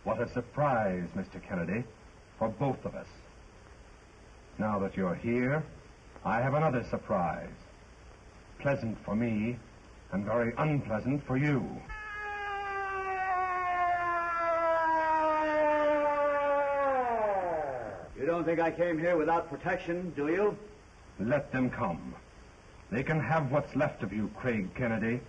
What a surprise, Mr. Kennedy, for both of us. Now that you're here, I have another surprise. Pleasant for me, and very unpleasant for you. You don't think I came here without protection, do you? Let them come. They can have what's left of you, Craig Kennedy.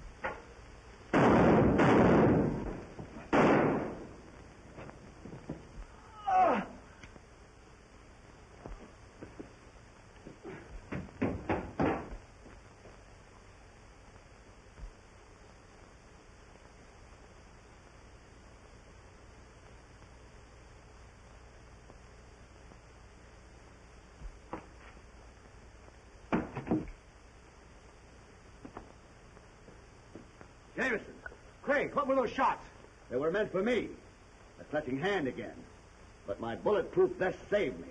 Jameson, Craig, what were those shots? They were meant for me. A clutching hand again. But my bulletproof vest saved me.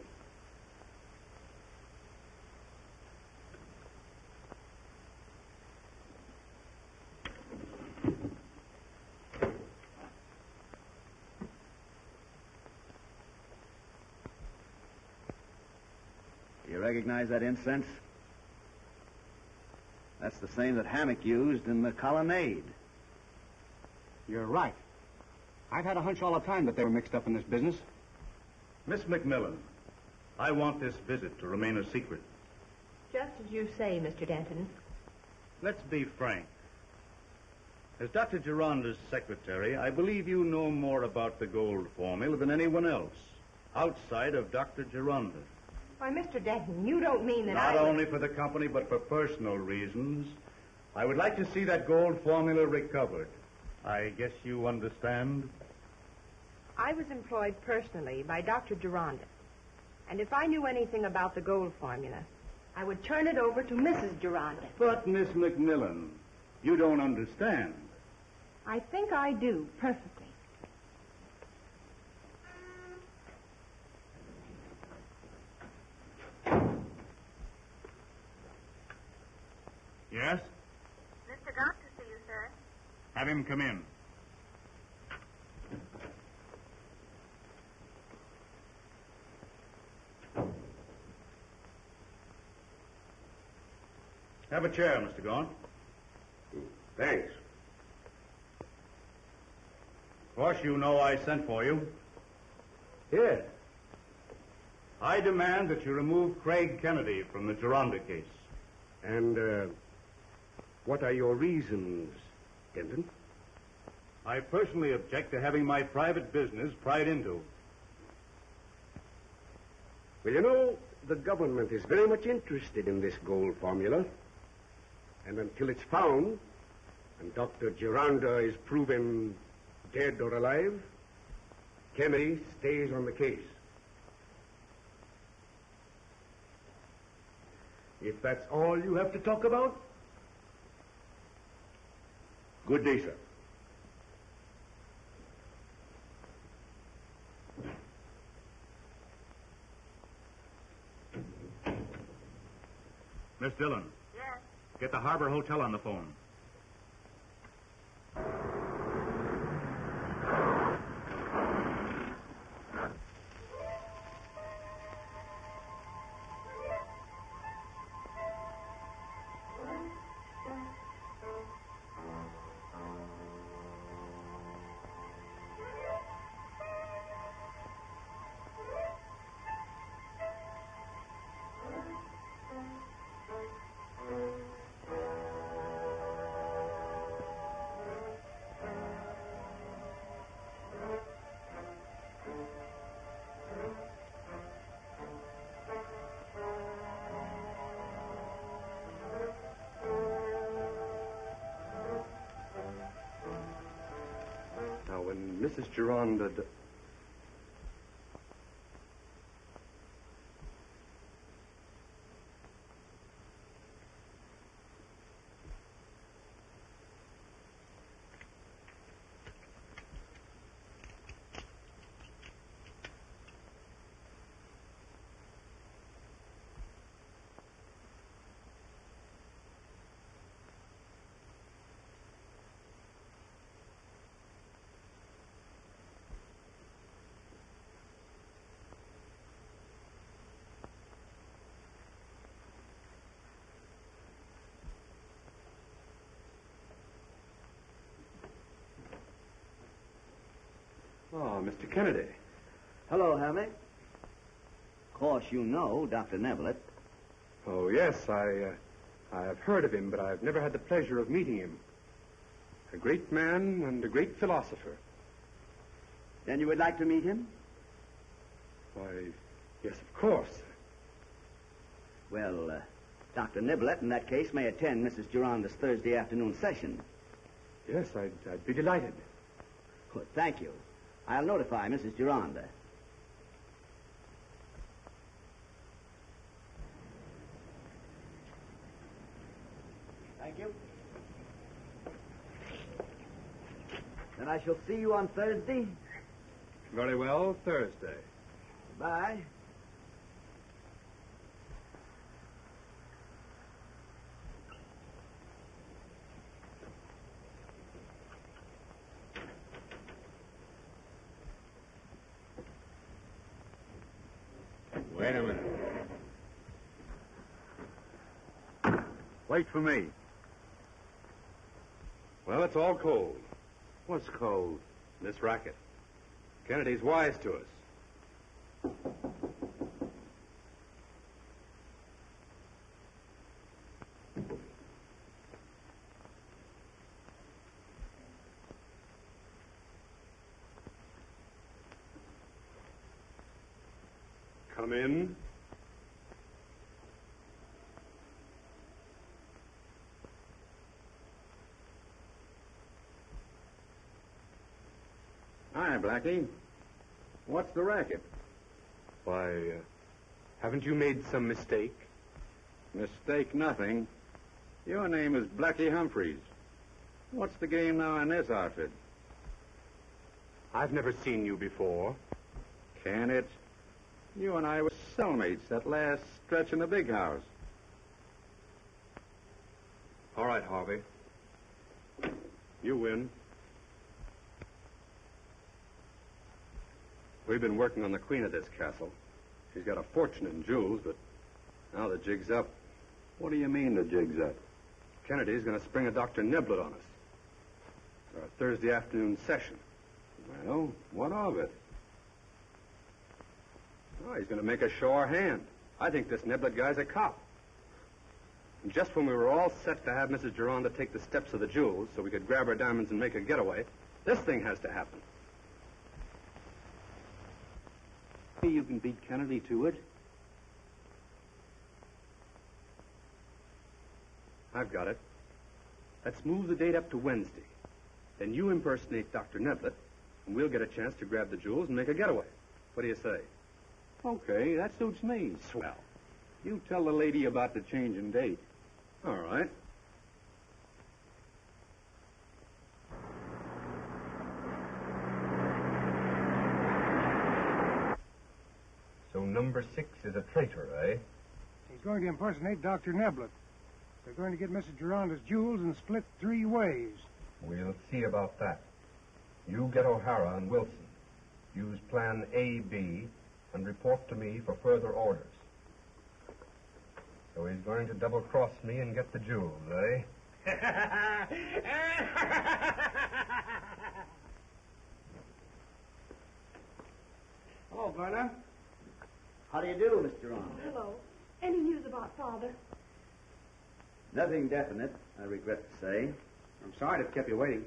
Do you recognize that incense? That's the same that Hammock used in the colonnade. You're right. I've had a hunch all the time that they were mixed up in this business. Miss McMillan, I want this visit to remain a secret. Just as you say, Mr. Denton. Let's be frank. As Dr. Gironda's secretary, I believe you know more about the gold formula than anyone else, outside of Dr. Gironda. Why, Mr. Denton, you don't mean that Not only for the company, but for personal reasons. I would like to see that gold formula recovered. I guess you understand? I was employed personally by Dr. Gironda. And if I knew anything about the gold formula, I would turn it over to Mrs. Gironda. But, Miss McMillan, you don't understand. I think I do, perfectly. Yes? Mr. Gaunt to see you, sir. Have him come in. Have a chair, Mr. Gaunt. Thanks. Of course, you know I sent for you. Yes. I demand that you remove Craig Kennedy from the Gironda case. And, what are your reasons, Denton? I personally object to having my private business pried into. Well, you know, the government is very much interested in this gold formula. And until it's found, and Dr. Gironda is proven dead or alive, Kennedy stays on the case. If that's all you have to talk about, good day, sir. Miss Dillon. Yes. Get the Harbor Hotel on the phone. Now, when Mrs. Gironda... Oh, Mr. Kennedy. Hello, Hammy. Of course, you know Dr. Neblett. Oh, yes, I have heard of him, but I've never had the pleasure of meeting him. A great man and a great philosopher. Then you would like to meet him? Why, yes, of course. Well, Dr. Neblett, in that case, may attend Mrs. Gironda's Thursday afternoon session. Yes, I'd be delighted. Good, thank you. I'll notify Mrs. Gironda. Thank you. Then I shall see you on Thursday. Very well, Thursday. Bye. Wait a minute. Wait for me. Well, it's all cold. What's cold? This racket. Kennedy's wise to us. Come in. Hi, Blackie. What's the racket? Why, haven't you made some mistake? Mistake nothing. Your name is Blackie Humphreys. What's the game now in this outfit? I've never seen you before. Can it? You and I were cellmates that last stretch in the big house. All right, Harvey. You win. We've been working on the queen of this castle. She's got a fortune in jewels, but now the jig's up. What do you mean the jig's up? Kennedy's going to spring a Dr. Neblett on us. Our Thursday afternoon session. Well, what of it? Oh, he's going to make us show our hand. I think this Neblett guy's a cop. And just when we were all set to have Mrs. Gironda take the steps of the jewels so we could grab her diamonds and make a getaway, this thing has to happen. You can beat Kennedy to it. I've got it. Let's move the date up to Wednesday. Then you impersonate Dr. Neblett, and we'll get a chance to grab the jewels and make a getaway. What do you say? Okay, that suits me. Swell. You tell the lady about the change in date. All right. So number 6 is a traitor, eh? He's going to impersonate Dr. Neblett. They're going to get Mrs. Gironda's jewels and split 3 ways. We'll see about that. You get O'Hara and Wilson. Use plan A-B and report to me for further orders. So he's going to double-cross me and get the jewels, eh? Hello, Verna. How do you do, Mr. Ron? Hello. Any news about Father? Nothing definite, I regret to say. I'm sorry to have kept you waiting.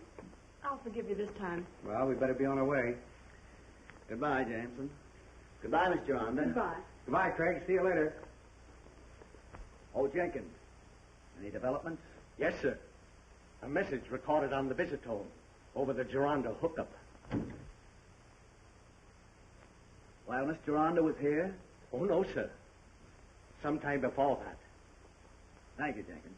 I'll forgive you this time. Well, we better be on our way. Goodbye, Jameson. Goodbye, Miss Gironda. Goodbye. Goodbye, Craig. See you later. Oh, Jenkins. Any developments? Yes, sir. A message recorded on the visitone over the Gironda hookup. While Mr. Ronda was here? Oh, no, sir. Sometime before that. Thank you, Jenkins.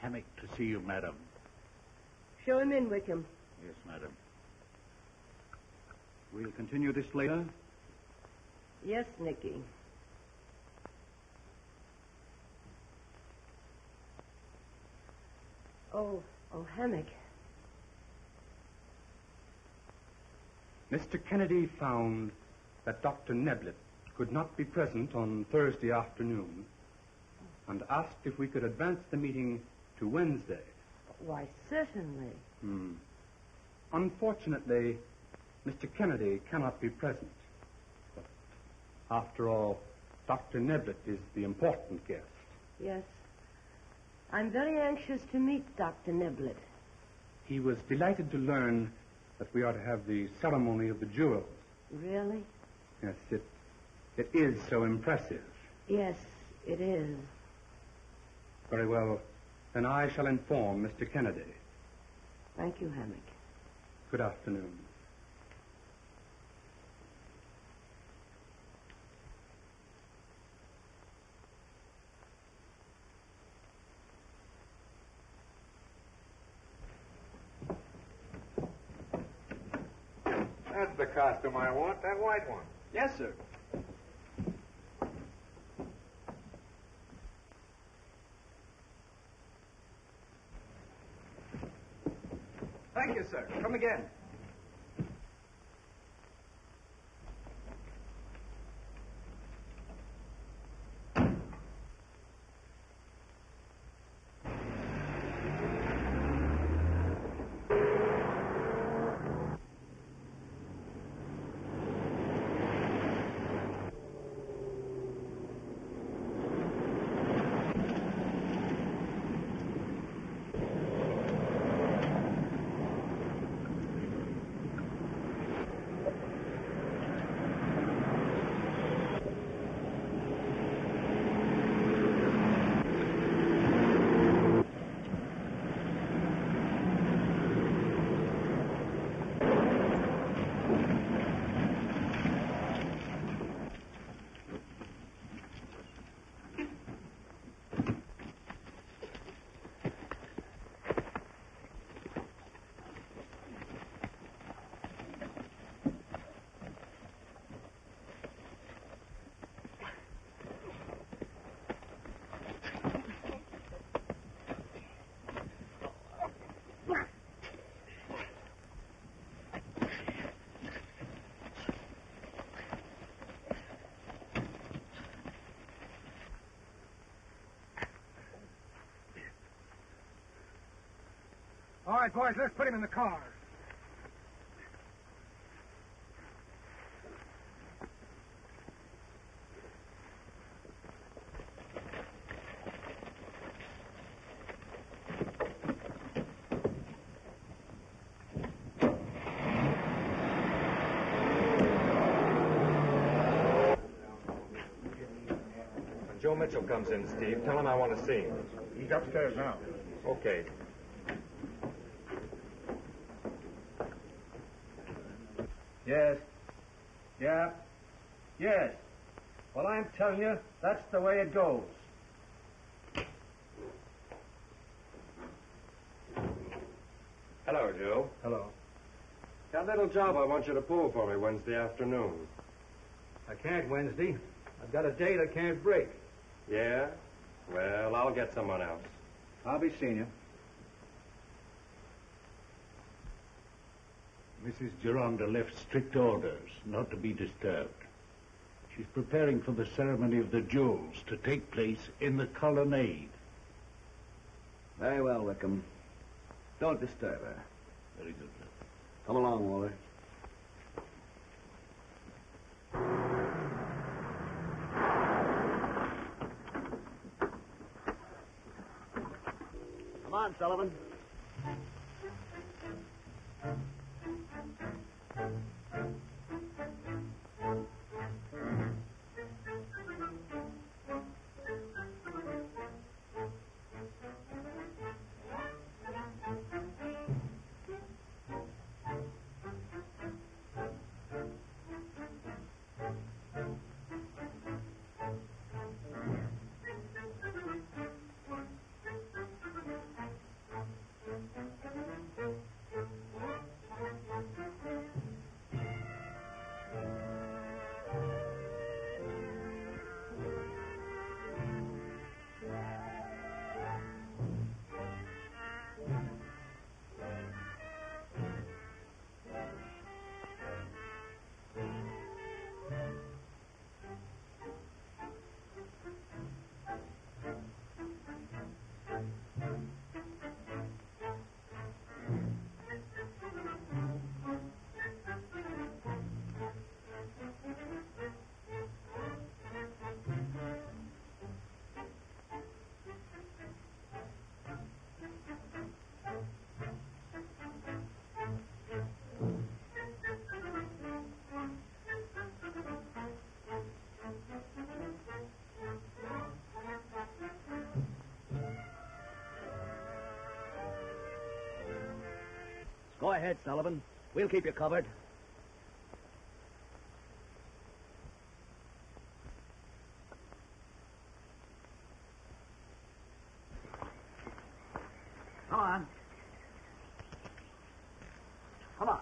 Hammock to see you, madam. Show him in, Wickham. Yes, madam. We'll continue this later. Yes, Nicky. Oh, Hammock. Mr. Kennedy found that Dr. Neblett could not be present on Thursday afternoon and asked if we could advance the meeting to Wednesday. Why, certainly. Unfortunately, Mr. Kennedy cannot be present. But after all, Dr. Neblett is the important guest. Yes. I'm very anxious to meet Dr. Neblett. He was delighted to learn that we are to have the ceremony of the jewels. Really? Yes, it is so impressive. Yes, it is. Very well. Then I shall inform Mr. Kennedy. Thank you, Hammock. Good afternoon. That's the costume I want, that white one. Yes, sir. Thank you, sir. Come again. All right, boys, let's put him in the car. When Joe Mitchell comes in, Steve, tell him I want to see him. He's upstairs now. Okay. Yes. Yeah. Yes. Well, I'm telling you, that's the way it goes. Hello, Joe. Hello. Got a little job I want you to pull for me Wednesday afternoon. I can't Wednesday. I've got a date I can't break. Yeah? Well, I'll get someone else. I'll be seeing you. Mrs. Gironda left strict orders not to be disturbed. She's preparing for the ceremony of the jewels to take place in the colonnade. Very well, Wickham. Don't disturb her. Very good, sir. Come along, Walter. Come on, Sullivan. ahead, Sullivan. We'll keep you covered. Come on. Come on.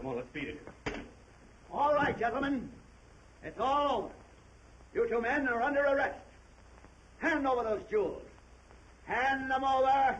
Come on, let's beat it. All right, gentlemen. It's all over. You two men are under arrest. Hand over those jewels. Hand them over.